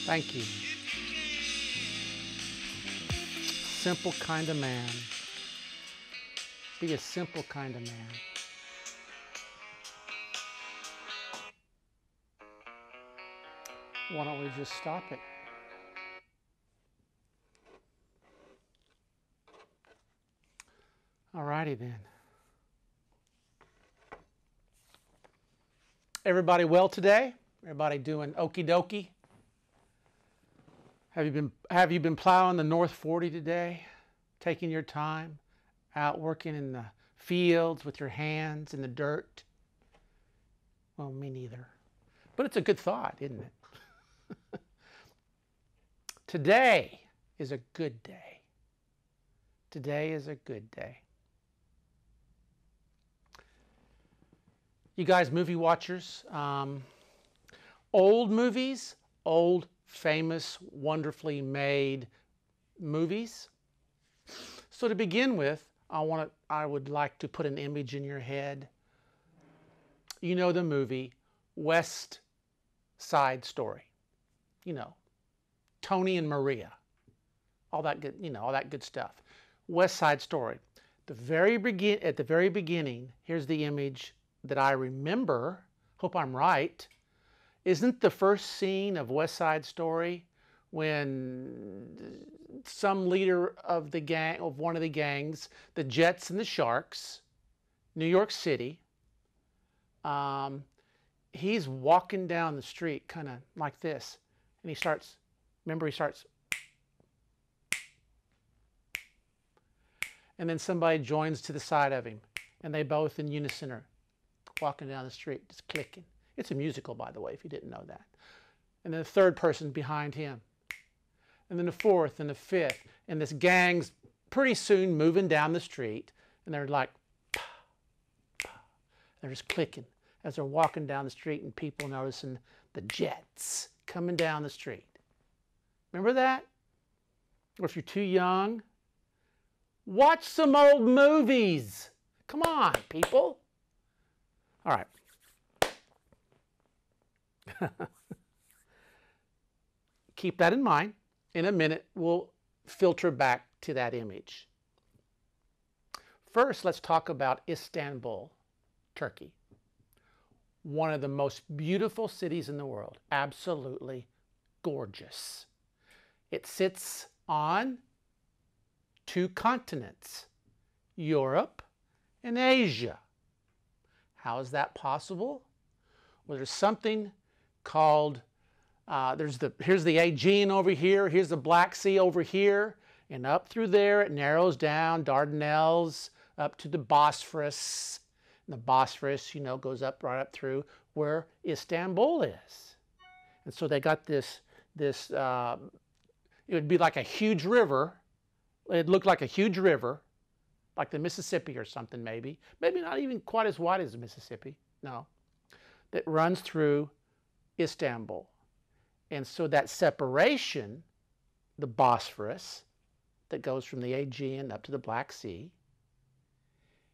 Thank you. Simple kind of man. Be a simple kind of man. Why don't we just stop it? All righty then. Everybody well today? Everybody doing okie dokie? Have you been plowing the North 40 today? Taking your time out working in the fields with your hands in the dirt? Well, me neither. But it's a good thought, isn't it? Today is a good day. Today is a good day. You guys movie watchers, old movies, old, famous, wonderfully made movies. So to begin with, I would like to put an image in your head. You know the movie West Side Story. You know, Tony and Maria. All that good, all that good stuff. West Side Story. At the very beginning, here's the image that I remember. Hope I'm right. Isn't the first scene of West Side Story when some leader of the gang, of one of the gangs, the Jets and the Sharks, New York City, he's walking down the street kind of like this, and he starts, and then somebody joins to the side of him, and they both in unison are walking down the street, just clicking. It's a musical, by the way, if you didn't know that. And then the third person behind him. And then the fourth and the fifth. And this gang's pretty soon moving down the street. And they're like, pah, pah. They're just clicking as they're walking down the street, and people noticing the Jets coming down the street. Remember that? Or if you're too young, watch some old movies. Come on, people. All right. Keep that in mind. In a minute, we'll filter back to that image. First, let's talk about Istanbul, Turkey. One of the most beautiful cities in the world. Absolutely gorgeous. It sits on two continents, Europe and Asia. How is that possible? Well, there's something called, here's the Aegean over here, here's the Black Sea over here, and up through there it narrows down, Dardanelles, up to the Bosphorus. And the Bosphorus, goes up right up through where Istanbul is. And so they got this it would be like a huge river. It looked like a huge river, like the Mississippi or something maybe. Maybe not even quite as wide as the Mississippi, no. That runs through Istanbul. And so that separation, the Bosphorus, that goes from the Aegean up to the Black Sea,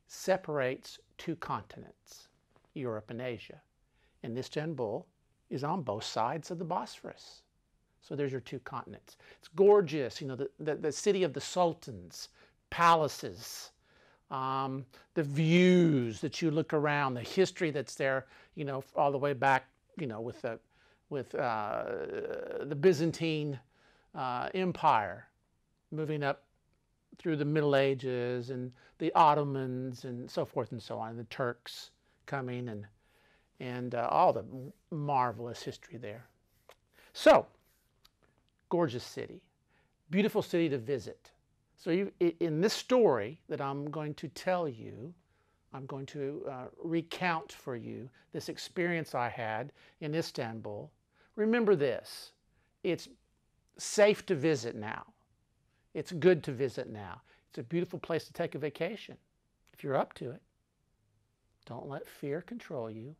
separates two continents, Europe and Asia. And Istanbul is on both sides of the Bosphorus. So there's your two continents. It's gorgeous, the city of the sultans, palaces, the views that you look around, the history that's there, all the way back, with the Byzantine Empire, moving up through the Middle Ages and the Ottomans and so forth and so on, the Turks coming and all the marvelous history there. So, gorgeous city, beautiful city to visit. So in this story that I'm going to tell you, I'm going to recount for you this experience I had in Istanbul. Remember this, it's safe to visit now. It's good to visit now. It's a beautiful place to take a vacation if you're up to it. Don't let fear control you.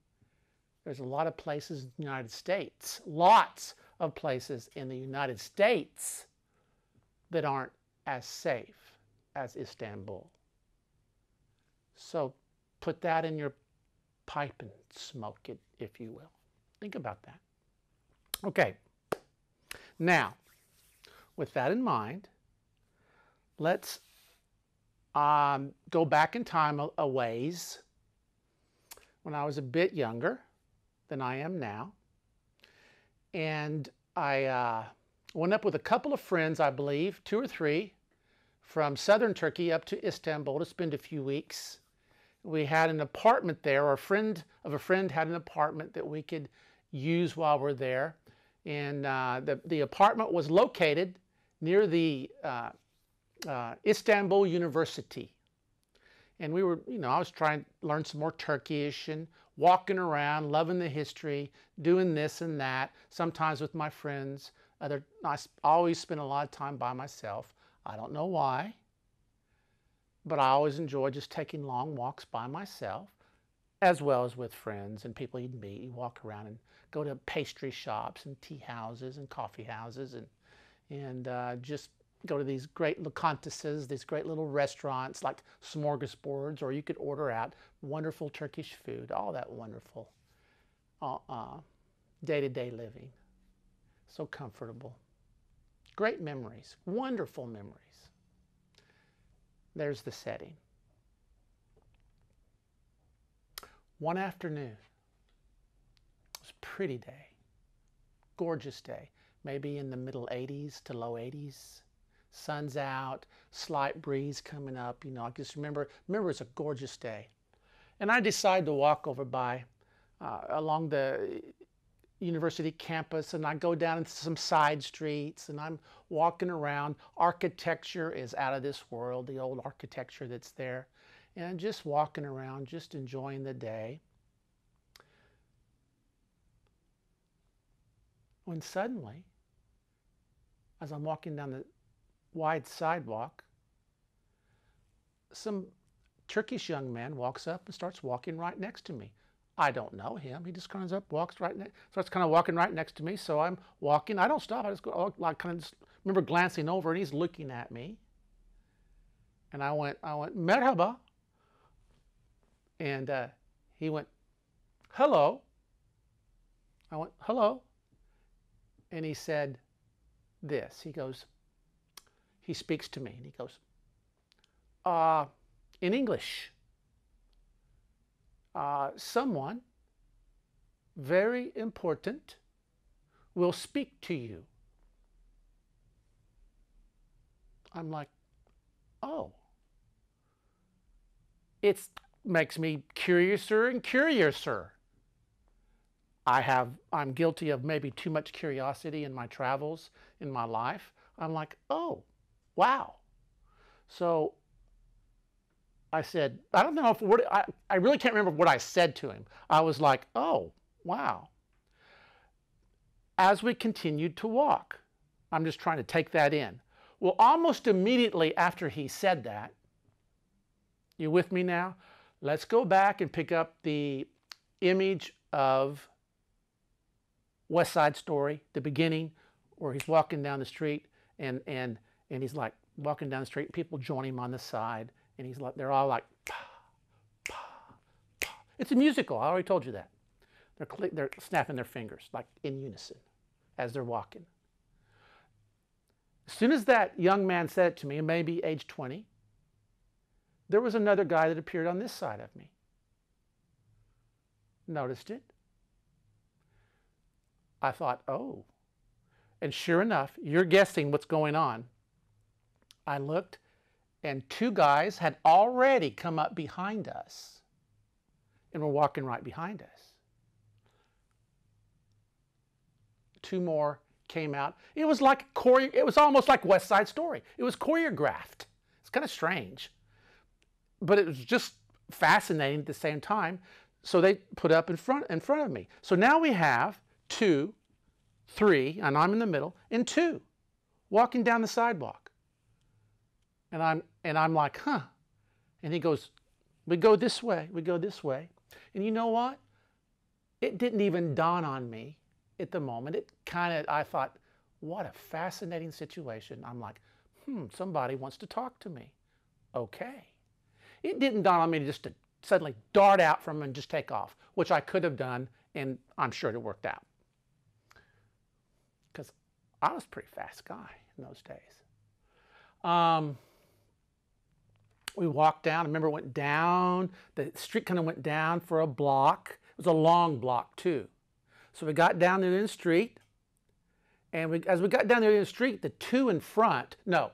There's a lot of places in the United States, lots of places in the United States that aren't as safe as Istanbul. So put that in your pipe and smoke it, if you will. Think about that. Okay, Now, with that in mind, let's go back in time a ways when I was a bit younger than I am now. And I went up with a couple of friends, I believe, 2 or 3, from southern Turkey up to Istanbul to spend a few weeks. We had an apartment there, or a friend of a friend had an apartment that we could use while we're there. And the apartment was located near the Istanbul University. And we were, I was trying to learn some more Turkish and walking around, loving the history, doing this and that, sometimes with my friends. I always spent a lot of time by myself. I don't know why, but I always enjoy just taking long walks by myself, as well as with friends and people you'd meet. You walk around and go to pastry shops and tea houses and coffee houses and just go to these great lokantases, these great little restaurants like smorgasbords, or you could order out wonderful Turkish food, all that wonderful day-to-day living. So comfortable. Great memories, wonderful memories. There's the setting. One afternoon, it was a pretty day, gorgeous day, maybe in the middle 80s to low 80s. Sun's out, slight breeze coming up. I just remember it's a gorgeous day. And I decided to walk over by along the university campus, and I go down into some side streets, and I'm walking around. Architecture is out of this world, the old architecture that's there. And I'm just walking around, just enjoying the day. When suddenly, as I'm walking down the wide sidewalk, some Turkish young man walks up and starts walking right next to me. I don't know him. He just comes up, starts kind of walking right next to me. So I'm walking. I don't stop. I just go. I kind of just remember glancing over, and he's looking at me. And I went, merhaba. And he went, hello. I went, hello. And he said this. He speaks to me, and he goes, in English, someone very important will speak to you. I'm like, oh. It makes me curiouser and curiouser. I'm guilty of maybe too much curiosity in my travels, in my life. I'm like, oh, wow. So I said, I don't know I really can't remember what I said to him. I was like, oh, wow. As we continued to walk, I'm just trying to take that in. Well, almost immediately after he said that, you with me now? Let's go back and pick up the image of West Side Story, the beginning, where he's walking down the street and he's like walking down the street, people join him on the side, and he's like, they're all like, pa, pa, pa. It's a musical. I already told you that. They're snapping their fingers like in unison as they're walking. As soon as that young man said it to me, maybe age 20, there was another guy that appeared on this side of me. Noticed it. I thought, oh. And sure enough, you're guessing what's going on. I looked, and 2 guys had already come up behind us and were walking right behind us. 2 more came out. It was almost like West Side Story. It was choreographed. It's kind of strange, but it was just fascinating at the same time. So they put up in front of me. So now we have 2, 3, and I'm in the middle, and 2 walking down the sidewalk. And I'm like, huh. And he goes, we go this way, we go this way. And you know what? It didn't even dawn on me at the moment. I thought, what a fascinating situation. I'm like, somebody wants to talk to me. Okay. It didn't dawn on me just to suddenly dart out from him and just take off, which I could have done, and I'm sure it worked out. Because I was a pretty fast guy in those days. We walked down. I remember it went down. The street kind of went down for a block. It was a long block, too. So we got down there in the street. And as we got down there in the street, the two in front, no,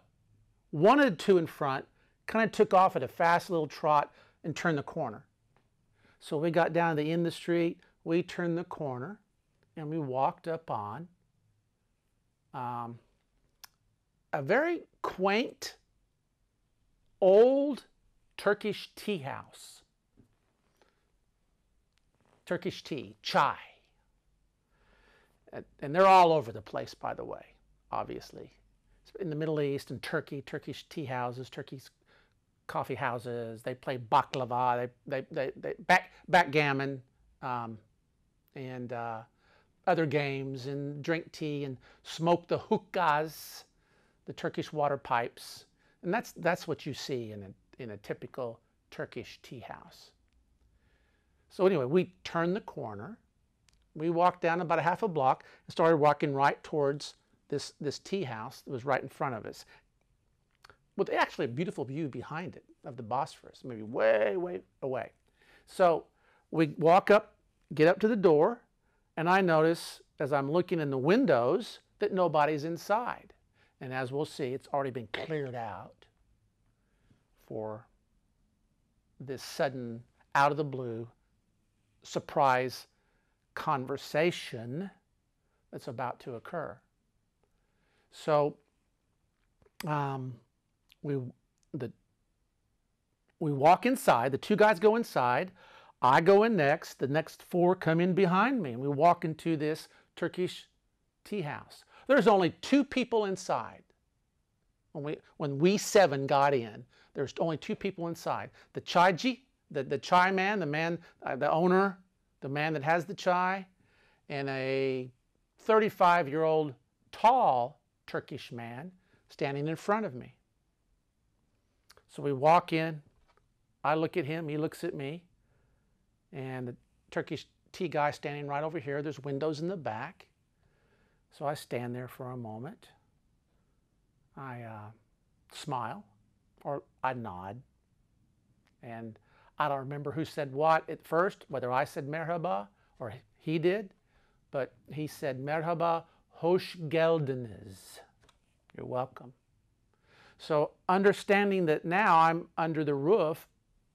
one of the two in front kind of took off at a fast little trot and turned the corner. So we got down to the end of the street. We turned the corner. And we walked up on a very quaint, old Turkish tea house. Turkish tea, chai. And they're all over the place, by the way, obviously. In the Middle East and Turkey, Turkish tea houses, Turkish coffee houses. They play baklava, they backgammon, and other games, and drink tea and smoke the hookahs, the Turkish water pipes. And that's what you see in a typical Turkish tea house. So anyway, we turned the corner. We walked down about a half a block and started walking right towards this tea house that was right in front of us, with actually a beautiful view behind it of the Bosphorus, maybe way, way away. So we walk up, get up to the door, and I notice as I'm looking in the windows that nobody's inside. And as we'll see, it's already been cleared out for this sudden, out of the blue, surprise conversation that's about to occur. So we walk inside. The two guys go inside. I go in next. The next four come in behind me, and we walk into this Turkish tea house. There's only two people inside. When we seven got in, there's only two people inside. The chaici, the chai man, the owner, the man that has the chai, and a 35-year-old tall Turkish man standing in front of me. So we walk in. I look at him. He looks at me. And the Turkish tea guy standing right over here. There's windows in the back. So I stand there for a moment. I smile, or I nod. And I don't remember who said what at first, whether I said merhaba or he did. But he said, merhaba, hoş geldiniz. You're welcome. So understanding that now I'm under the roof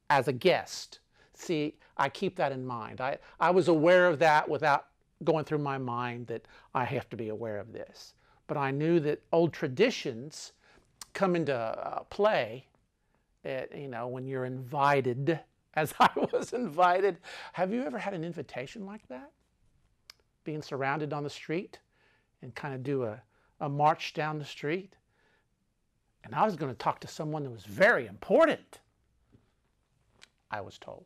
as a guest. See, I keep that in mind. I was aware of that without going through my mind that I have to be aware of this. But I knew that old traditions come into play, when you're invited, as I was invited. Have you ever had an invitation like that? Being surrounded on the street and kind of do a march down the street. And I was going to talk to someone that was very important, I was told.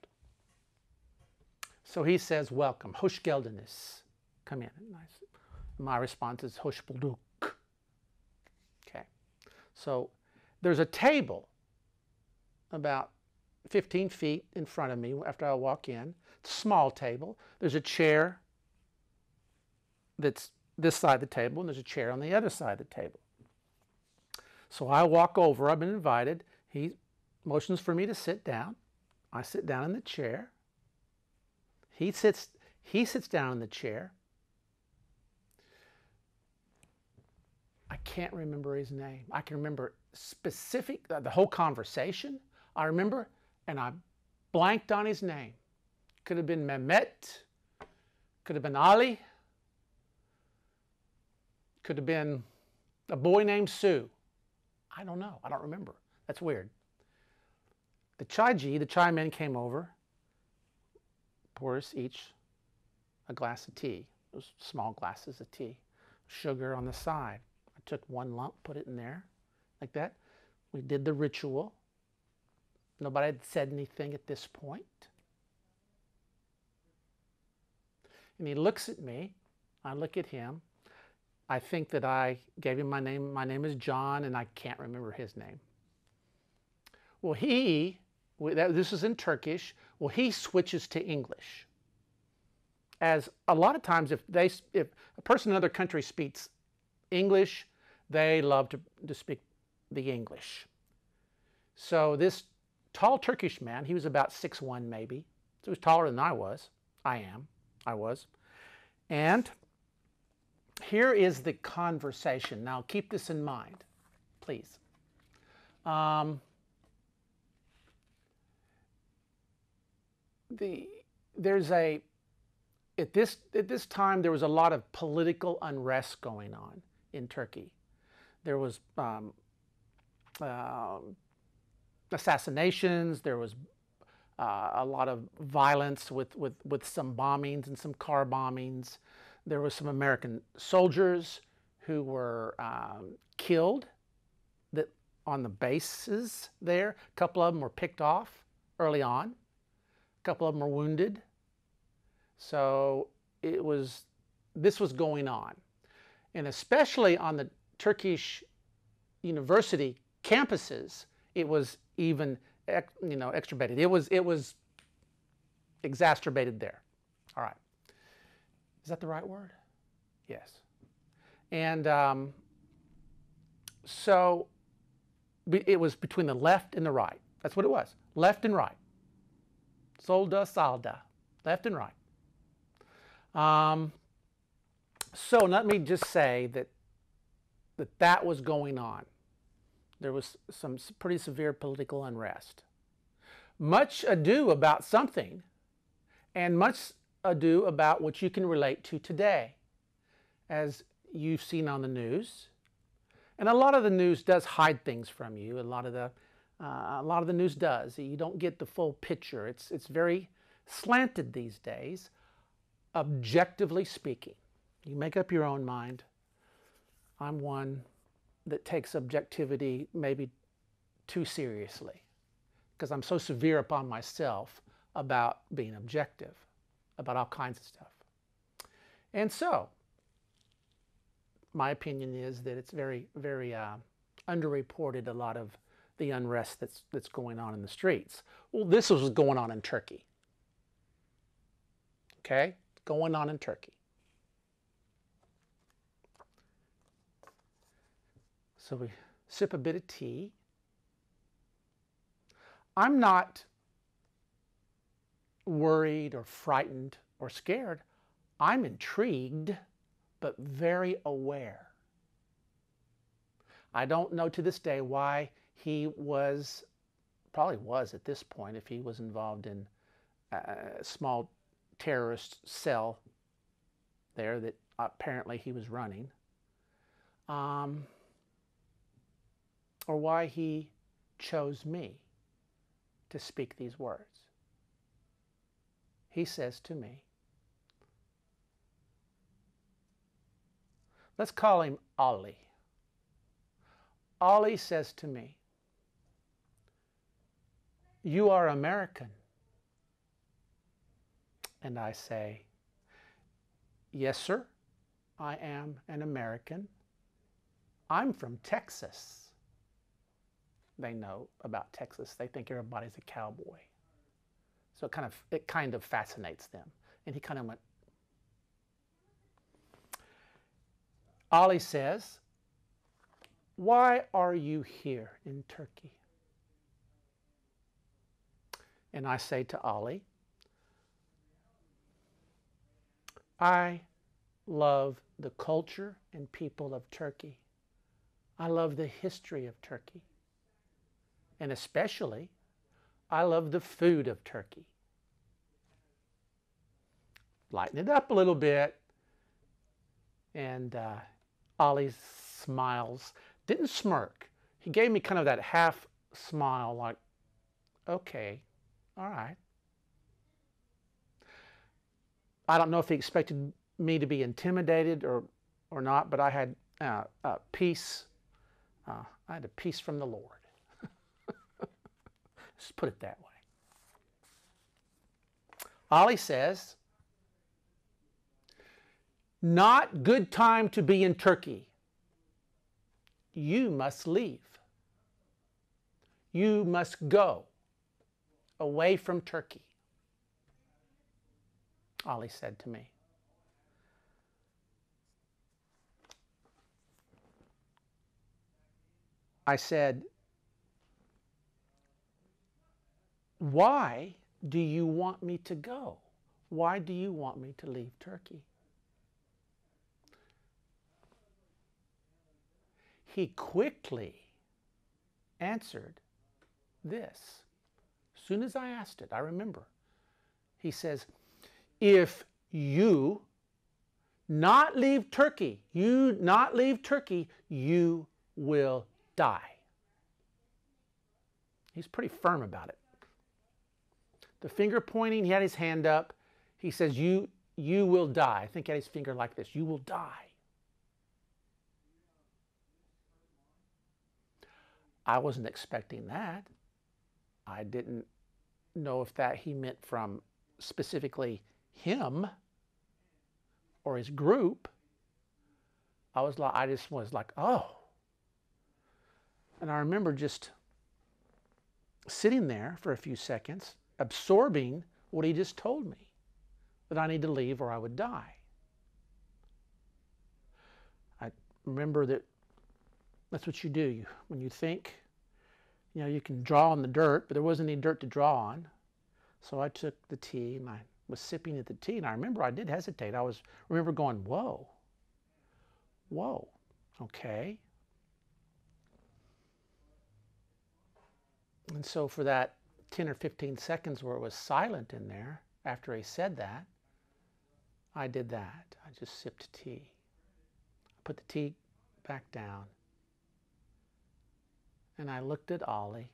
So he says, welcome, hoş geldiniz. Come in. My response is, hoş bulduk. Okay. So there's a table about 15 feet in front of me after I walk in. It's a small table. There's a chair that's this side of the table, and there's a chair on the other side of the table. So I walk over. I've been invited. He motions for me to sit down. I sit down in the chair. He sits down in the chair. I can't remember his name. I can remember the whole conversation. I remember, and I blanked on his name. Could have been Mehmet. Could have been Ali. Could have been a boy named Sue. I don't know. I don't remember. That's weird. The chai man came over, poured us each a glass of tea. Those small glasses of tea. Sugar on the side. I took one lump, put it in there, like that. We did the ritual. Nobody had said anything at this point. And he looks at me. I look at him. I think that I gave him my name. My name is John, and I can't remember his name. Well, this is in Turkish. Well, he switches to English. As a lot of times, if a person in another country speaks English, they love to speak the English. So this tall Turkish man, he was about 6'1" maybe. So he was taller than I was. I was. And here is the conversation. Now keep this in mind, please. At this time there was a lot of political unrest going on in Turkey. There was assassinations. There was a lot of violence with some bombings and some car bombings. There was some American soldiers who were killed on the bases there. A couple of them were picked off early on. A couple of them were wounded. So this was going on. And especially on the Turkish university campuses, it was even exacerbated. It was exacerbated there. All right. Is that the right word? Yes. And so it was between the left and the right. That's what it was. Left and right. Solda, salda. Left and right. So let me just say that was going on. There was some pretty severe political unrest. Much ado about something, and much ado about what you can relate to today, as you've seen on the news. And a lot of the news does hide things from you. A lot of the news does. You don't get the full picture. It's very slanted these days, objectively speaking. You make up your own mind. I'm one that takes objectivity maybe too seriously, because I'm so severe upon myself about being objective, about all kinds of stuff. And so, my opinion is that it's very, very underreported, a lot of the unrest that's going on in the streets. Well, this was going on in Turkey. Okay? Going on in Turkey. So we sip a bit of tea. I'm not worried or frightened or scared. I'm intrigued, but very aware. I don't know to this day why he probably was at this point, if he was involved in a small terrorist cell there that apparently he was running. Or why he chose me to speak these words. He says to me, let's call him Ali. Ali says to me, you are American. And I say, yes, sir, I am an American. I'm from Texas. They know about Texas. They think everybody's a cowboy. So it kind of fascinates them. And he kind of went. Ali says, why are you here in Turkey? And I say to Ali, I love the culture and people of Turkey. I love the history of Turkey. And especially, I love the food of Turkey. Lighten it up a little bit. And Ali smiles. Didn't smirk. He gave me kind of that half smile, like, okay, all right. I don't know if he expected me to be intimidated or not, but I had peace. I had a peace from the Lord. Just put it that way. Ali says, not good time to be in Turkey. You must leave. You must go away from Turkey. Ali said to me. I said, why do you want me to go? Why do you want me to leave Turkey? He quickly answered this. As soon as I asked it, I remember. He says, if you not leave Turkey, you will die. He's pretty firm about it. The finger pointing, he had his hand up. He says, you will die. I think he had his finger like this. You will die. I wasn't expecting that. I didn't know if that he meant from specifically him or his group. I just was like, oh. And I remember just sitting there for a few seconds, absorbing what he just told me, that I need to leave or I would die. I remember that that's what you do. When you think, you can draw on the dirt, but there wasn't any dirt to draw on. So I took the tea and I was sipping at the tea, and I remember I did hesitate. I remember going, whoa, okay. And so for that 10 or 15 seconds where it was silent in there, after he said that, I did that. I just sipped tea. I put the tea back down. And I looked at Ollie.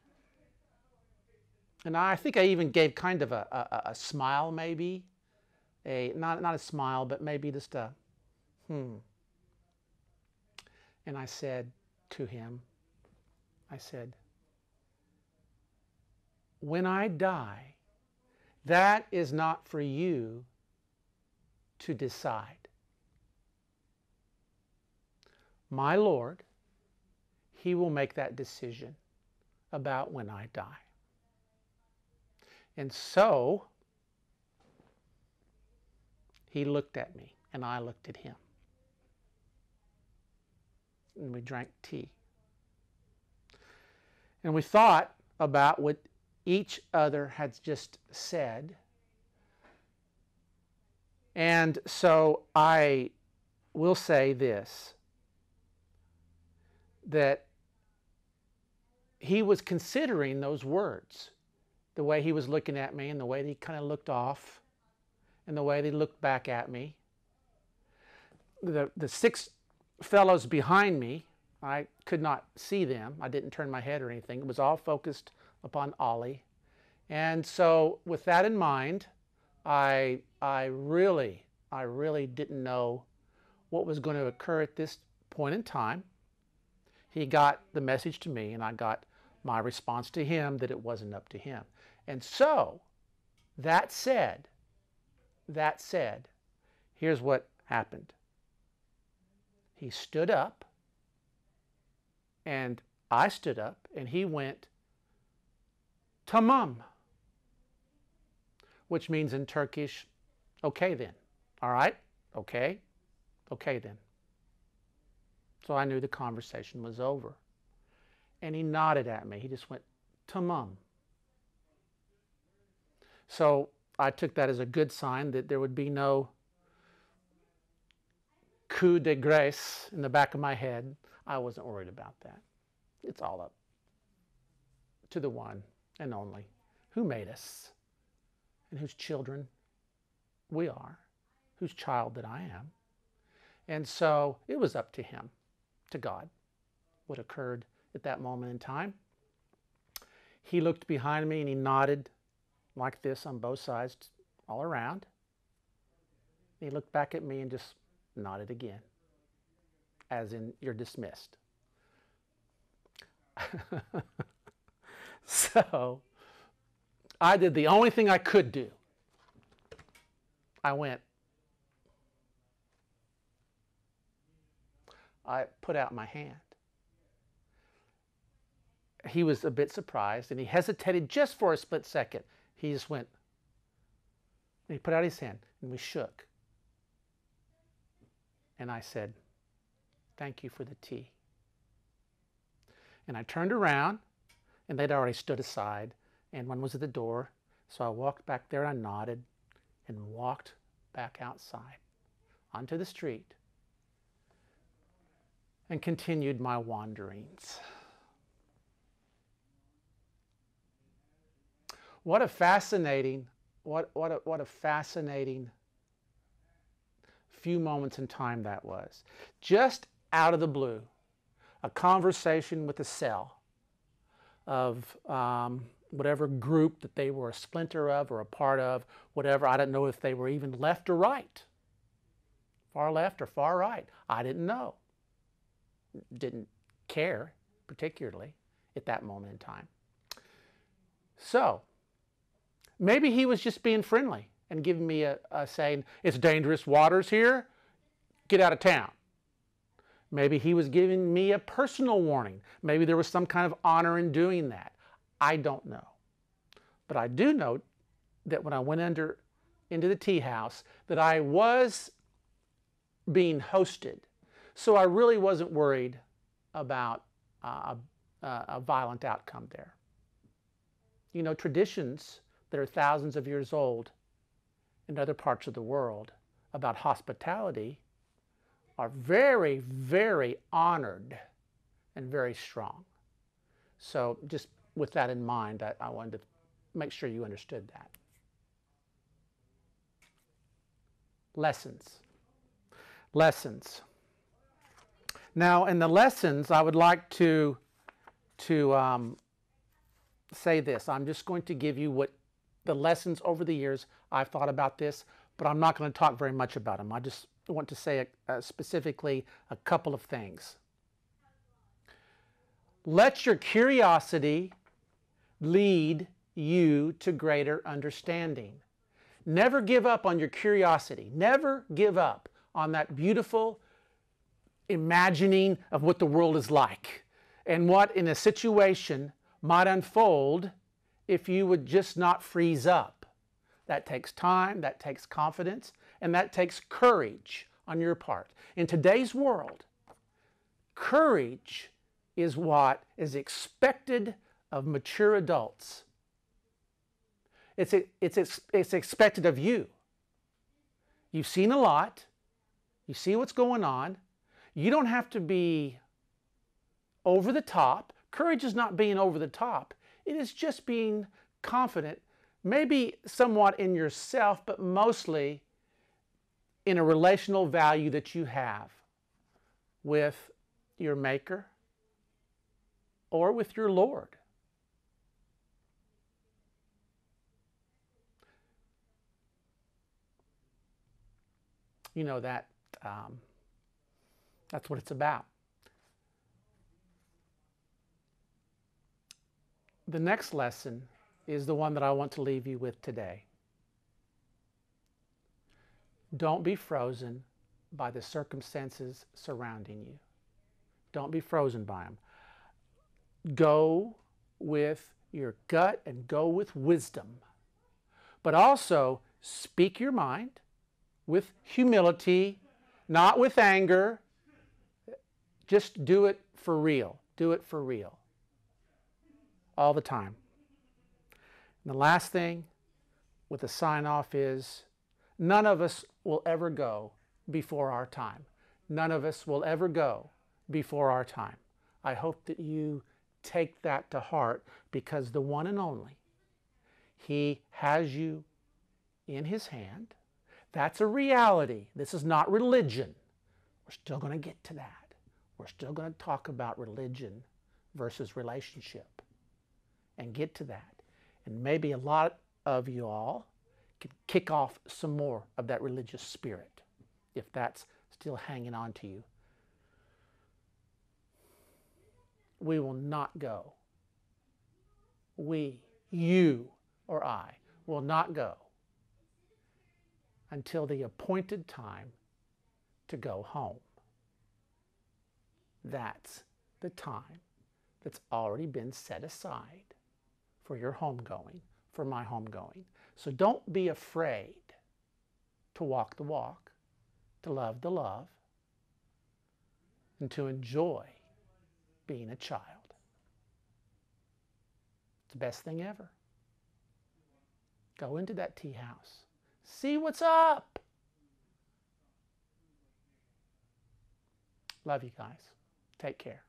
And I think I even gave kind of a smile, maybe. Not a smile, but maybe just a, And I said to him, when I die, that is not for you to decide. My Lord, He will make that decision about when I die. And so, he looked at me, and I looked at him. And we drank tea. And we thought about what each other had just said. And so I will say this, that he was considering those words, the way he was looking at me and the way that he kind of looked off and the way that he looked back at me. The 6 fellows behind me, I could not see them. I didn't turn my head or anything. It was all focused upon Ollie. And so with that in mind, I really didn't know what was going to occur at this point in time. He got the message to me, and I got my response to him that it wasn't up to him. And so, that said, here's what happened. He stood up, and I stood up, and he went, tamam, which means in Turkish, okay then. All right? Okay? Okay then. So I knew the conversation was over. And he nodded at me. He just went, tamam. So I took that as a good sign that there would be no coup de grace in the back of my head. I wasn't worried about that. It's all up to the one and only who made us and whose children we are, whose child that I am. And so it was up to him, to God, what occurred at that moment in time. He looked behind me and he nodded like this on both sides, all around. And he looked back at me and just nodded again, as in, you're dismissed. So I did the only thing I could do. I went. I put out my hand. He was a bit surprised, and he hesitated just for a split second. He just went, and he put out his hand, and we shook. And I said, thank you for the tea. And I turned around, and they'd already stood aside, and one was at the door. So I walked back there, and I nodded, and walked back outside onto the street and continued my wanderings. What a fascinating, what a fascinating few moments in time that was. Just out of the blue, a conversation with a cell of whatever group that they were a splinter of or a part of, whatever. I didn't know if they were even left or right, far left or far right. I didn't know. Didn't care particularly at that moment in time. So maybe he was just being friendly and giving me a saying, it's dangerous waters here, get out of town. Maybe he was giving me a personal warning. Maybe there was some kind of honor in doing that. I don't know. But I do know that when I went into the tea house, that I was being hosted. So I really wasn't worried about a violent outcome there. You know, traditions that are thousands of years old in other parts of the world about hospitality are very, very honored and very strong. So just with that in mind, I wanted to make sure you understood that. Lessons. Lessons. Now, in the lessons, I would like to say this. I'm just going to give you what the lessons over the years I've thought about this, but I'm not going to talk very much about them. I just want to say specifically a couple of things. Let your curiosity lead you to greater understanding. Never give up on your curiosity. Never give up on that beautiful imagining of what the world is like and what in a situation might unfold if you would just not freeze up. That takes time, that takes confidence, and that takes courage on your part. In today's world, courage is what is expected of mature adults. It's expected of you. You've seen a lot. You see what's going on. You don't have to be over the top. Courage is not being over the top. It is just being confident, maybe somewhat in yourself, but mostly in a relational value that you have with your Maker or with your Lord. You know, that's what it's about. The next lesson is the one that I want to leave you with today. Don't be frozen by the circumstances surrounding you. Don't be frozen by them. Go with your gut and go with wisdom. But also speak your mind with humility, not with anger. Just do it for real. Do it for real. All the time. And the last thing with the sign off is none of us will ever go before our time. None of us will ever go before our time. I hope that you take that to heart, because the one and only, He has you in His hand. That's a reality. This is not religion. We're still going to get to that. We're still going to talk about religion versus relationship and get to that. And maybe a lot of you all can kick off some more of that religious spirit if that's still hanging on to you. We will not go. We, you, or I will not go until the appointed time to go home. That's the time that's already been set aside for your homegoing, for my homegoing. So don't be afraid to walk the walk, to love the love, and to enjoy being a child. It's the best thing ever. Go into that tea house. See what's up. Love you guys. Take care.